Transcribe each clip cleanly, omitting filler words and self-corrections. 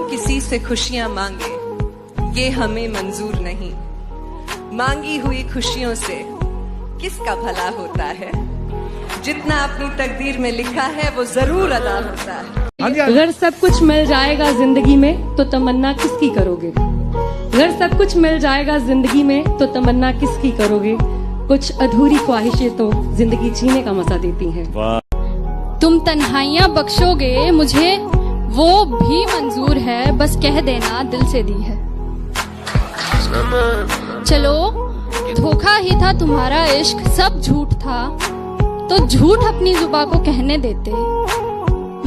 हम किसी से खुशियां मांगे, ये हमें मंजूर नहीं। मांगी हुई खुशियों से किसका भला होता है? जितना अपनी तकदीर में लिखा है वो जरूर अदा होता है। अगर सब कुछ मिल जाएगा जिंदगी में तो तमन्ना किसकी करोगे? अगर सब कुछ मिल जाएगा जिंदगी में तो तमन्ना किसकी करोगे? कुछ अधूरी ख्वाहिशें तो जिंदगी जीने का मजा देती हैं। तुम तन्हाइयां बख्शोगे मुझे वो भी मंजूर है, बस कह देना दिल से दी है। चलो धोखा ही था तुम्हारा इश्क, सब झूठ था तो झूठ अपनी जुबां को कहने देते।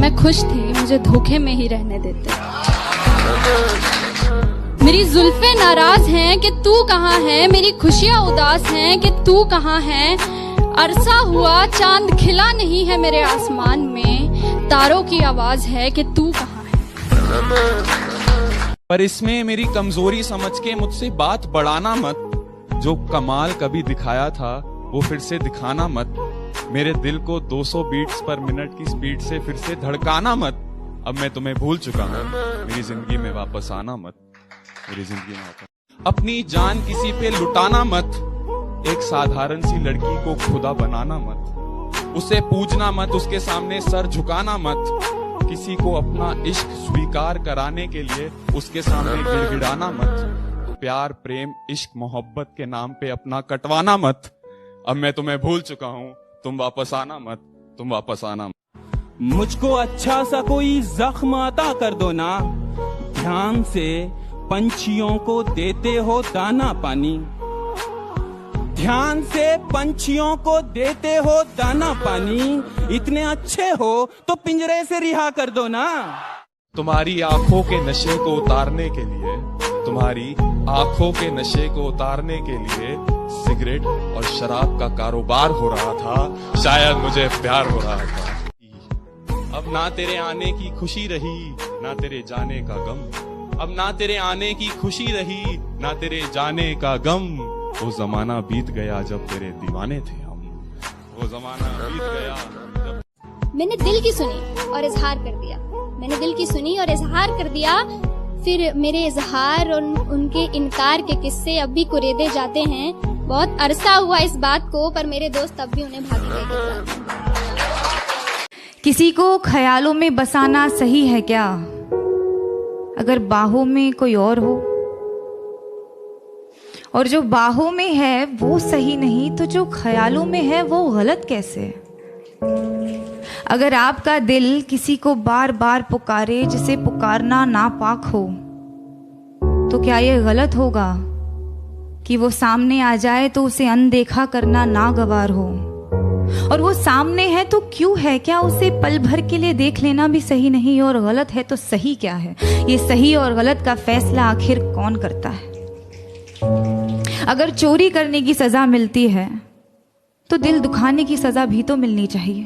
मैं खुश थी, मुझे धोखे में ही रहने देते। मेरी जुल्फे नाराज हैं कि तू कहाँ है, मेरी खुशियाँ उदास हैं कि तू कहाँ है। अरसा हुआ चांद खिला नहीं है मेरे आसमान में, तारों की आवाज है कि तू कहाँ है। पर इसमें मेरी कमजोरी समझ के मुझसे बात बढ़ाना मत। जो कमाल कभी दिखाया था वो फिर से दिखाना मत। मेरे दिल को 200 बीट्स पर मिनट की स्पीड से फिर से धड़काना मत। अब मैं तुम्हें भूल चुका हूँ, मेरी जिंदगी में वापस आना मत। मेरी जिंदगी में वापस अपनी जान किसी पे लुटाना मत। एक साधारण सी लड़की को खुदा बनाना मत। उसे पूजना मत, उसके सामने सर झुकाना मत। किसी को अपना इश्क स्वीकार कराने के लिए उसके सामने गिड़गिड़ाना मत। प्यार प्रेम इश्क मोहब्बत के नाम पे अपना कटवाना मत। अब मैं तुम्हें भूल चुका हूँ, तुम वापस आना मत, तुम वापस आना मत। मुझको अच्छा सा कोई जख्म अता कर दो ना। ध्यान से पंछियों को देते हो दाना पानी। ध्यान से पंछियों को देते हो दाना पानी। इतने अच्छे हो तो पिंजरे से रिहा कर दो ना। तुम्हारी आंखों के नशे को उतारने के लिए, तुम्हारी आंखों के नशे को उतारने के लिए सिगरेट और शराब का कारोबार हो रहा था। शायद मुझे प्यार हो रहा था। अब ना तेरे आने की खुशी रही, ना तेरे जाने का गम। अब ना तेरे आने की खुशी रही, ना तेरे जाने का गम। वो जमाना बीत गया जब तेरे दीवाने थे हम। वो जमाना बीत गया जब... मैंने दिल की सुनी और इजहार कर दिया। मैंने दिल की सुनी और इजहार कर दिया। फिर मेरे इजहार और उनके इनकार के किस्से अब भी कुरेदे जाते हैं। बहुत अरसा हुआ इस बात को, पर मेरे दोस्त अब भी उन्हें भागी लेके जाते। किसी को ख्यालों में बसाना सही है क्या? अगर बाहों में कोई और हो, और जो बाहों में है वो सही नहीं तो जो ख्यालों में है वो गलत कैसे? अगर आपका दिल किसी को बार बार पुकारे जिसे पुकारना नापाक हो, तो क्या ये गलत होगा कि वो सामने आ जाए तो उसे अनदेखा करना नागवार हो? और वो सामने है तो क्यों है? क्या उसे पल भर के लिए देख लेना भी सही नहीं? और गलत है तो सही क्या है? ये सही और गलत का फैसला आखिर कौन करता है? अगर चोरी करने की सजा मिलती है तो दिल दुखाने की सजा भी तो मिलनी चाहिए।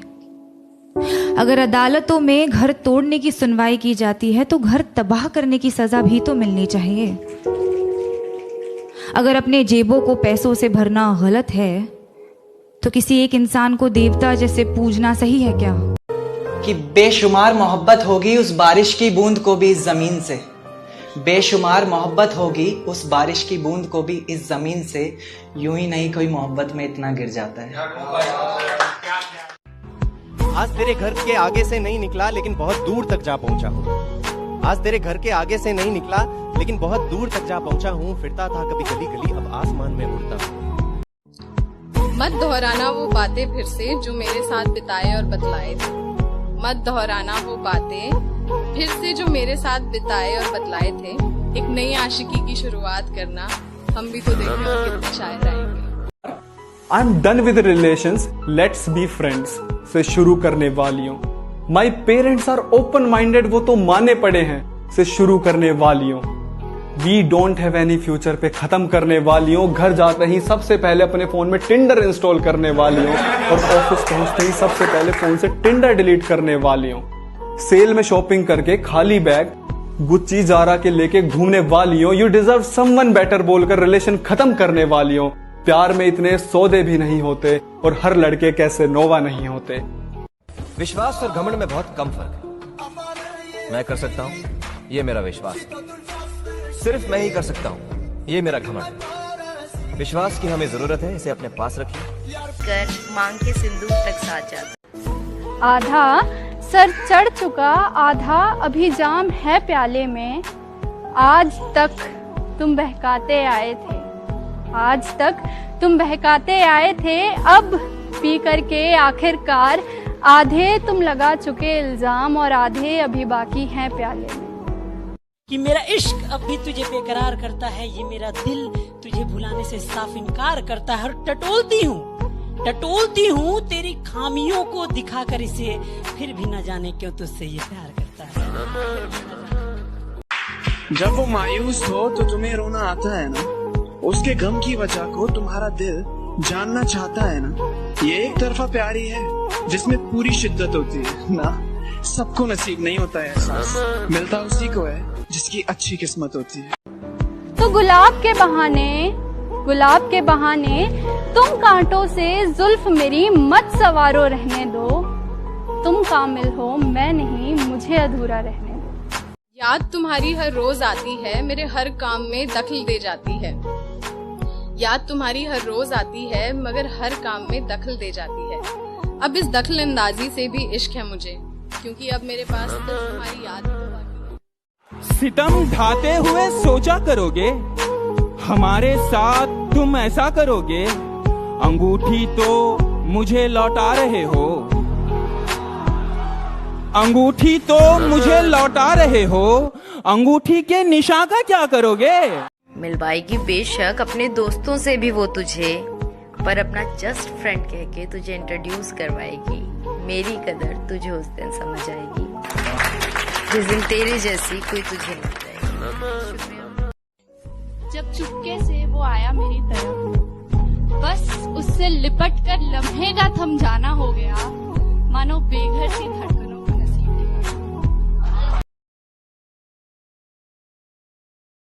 अगर अदालतों में घर तोड़ने की सुनवाई की जाती है तो घर तबाह करने की सजा भी तो मिलनी चाहिए। अगर अपने जेबों को पैसों से भरना गलत है तो किसी एक इंसान को देवता जैसे पूजना सही है क्या? कि बेशुमार मोहब्बत होगी उस बारिश की बूंद को भी इस जमीन से। बेशुमार मोहब्बत होगी उस बारिश की बूंद को भी इस जमीन से। यूं ही नहीं कोई मोहब्बत में इतना गिर जाता है। आज तेरे घर के आगे से नहीं निकला लेकिन बहुत दूर तक जा पहुंचा हूँ। आज तेरे घर के आगे से नहीं निकला लेकिन बहुत दूर तक जा पहुंचा हूँ। फिरता था कभी गली गली, अब आसमान में उड़ता हूँ। मत दोहराना वो बातें फिर से जो मेरे साथ बिताए और बतलाए थे। मत दोहराना वो बातें फिर से जो मेरे साथ बिताए और बतलाए थे। एक नई आशिकी की शुरुआत करना, हम भी तो देखें और कितने शायर आएंगे। I am done with relations, let's be friends से शुरू करने वालियों। My parents are open minded, वो तो माने पड़े हैं से शुरू करने वालियों। We don't have any future पे खत्म करने वालियों। घर जाते ही सबसे पहले अपने फोन में टिंडर इंस्टॉल करने वालियों और ऑफिस पहुंचते ही सबसे पहले फोन से टिंडर डिलीट करने वालियों। सेल में शॉपिंग करके खाली बैग गुच्ची जारा के लेके घूमने वालियों। यू डिजर्व समवन बेटर बोलकर रिलेशन खत्म करने वालियों। प्यार में इतने सौदे भी नहीं होते और हर लड़के कैसे नोवा नहीं होते। विश्वास और घमंड में बहुत कम फर्क है। मैं कर सकता हूँ, ये मेरा विश्वास है। सिर्फ मैं ही कर सकता हूँ, ये मेरा घमंड। विश्वास की हमें जरूरत है, इसे अपने पास रखिए। कर मांग के सिंदूर तक साथ जाता। आधा सर चढ़ चुका, आधा अभी जाम है प्याले में। आज तक तुम बहकाते आए थे, आज तक तुम बहकाते आए थे। अब पी करके आखिरकार आधे तुम लगा चुके इल्जाम और आधे अभी बाकी हैं प्याले में। कि मेरा इश्क अब भी तुझे बेकरार करता है, ये मेरा दिल तुझे भुलाने से साफ इनकार करता है। और टटोलती हूँ तेरी खामियों को दिखाकर इसे, फिर भी न जाने क्यों तुझसे ये प्यार करता है। जब वो मायूस हो तो तुम्हें रोना आता है ना, उसके गम की वजह को तुम्हारा दिल जानना चाहता है ना। ये एक तरफा प्यारी है जिसमें पूरी शिद्दत होती है ना। सबको नसीब नहीं होता है एहसास, मिलता उसी को है जिसकी अच्छी किस्मत होती है। तो गुलाब के बहाने तुम कांटों से जुल्फ मेरी मत सवारो रहने दो। तुम कामिल हो मैं नहीं, मुझे अधूरा रहने दो। याद तुम्हारी हर रोज आती है, मेरे हर काम में दखल दे जाती है। याद तुम्हारी हर रोज आती है, मगर हर काम में दखल दे जाती है। अब इस दखल अंदाजी से भी इश्क है मुझे, क्योंकि अब मेरे पास तो तुम्हारी याद है। सितम ढाते हुए सोचा करोगे, हमारे साथ तुम ऐसा करोगे। अंगूठी तो मुझे लौटा रहे हो, अंगूठी तो मुझे लौटा रहे हो। अंगूठी के निशान का क्या करोगे? मिलवाएगी बेशक अपने दोस्तों से भी वो तुझे, पर अपना जस्ट फ्रेंड कह के तुझे इंट्रोड्यूस करवाएगी। मेरी कदर तुझे उस दिन समझ आएगी, जिस दिन तेरे जैसी कोई तुझे नहीं पाएगी। जब चुपके से वो आया मेरी तरफ, बस उससे लिपट कर लम्हे का थम जाना हो गया। मानो बेघर सी धरती